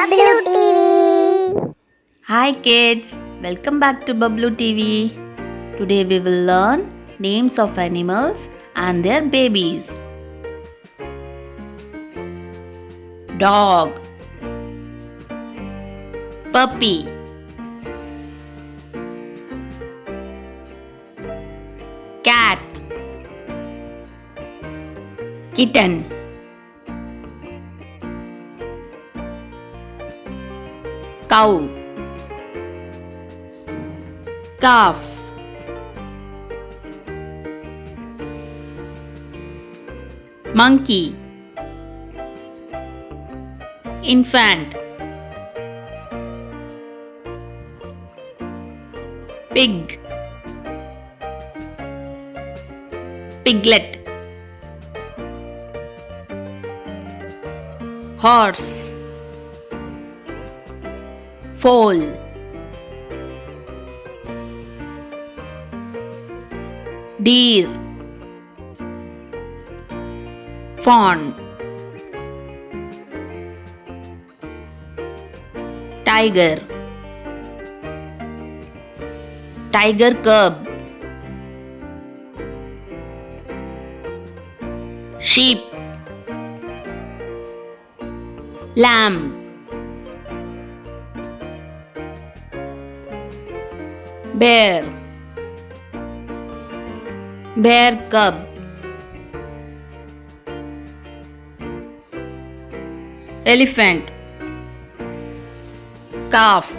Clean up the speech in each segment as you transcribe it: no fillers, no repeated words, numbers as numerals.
Bablu TV. Hi kids, welcome back to Bablu TV. Today we will learn names of animals and their babies. Dog, puppy, cat, kitten, cow, calf, monkey, infant, pig, piglet, horse, foal, deer, fawn, tiger, tiger cub, sheep, lamb, bear, bear cub, elephant, calf,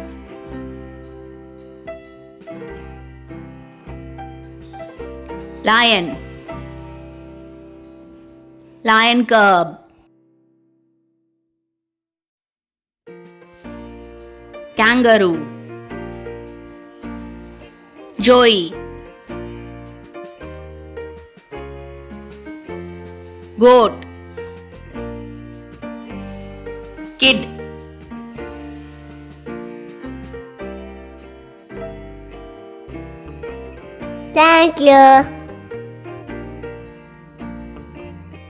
lion, lion cub, kangaroo, joey, goat, kid, Thank you.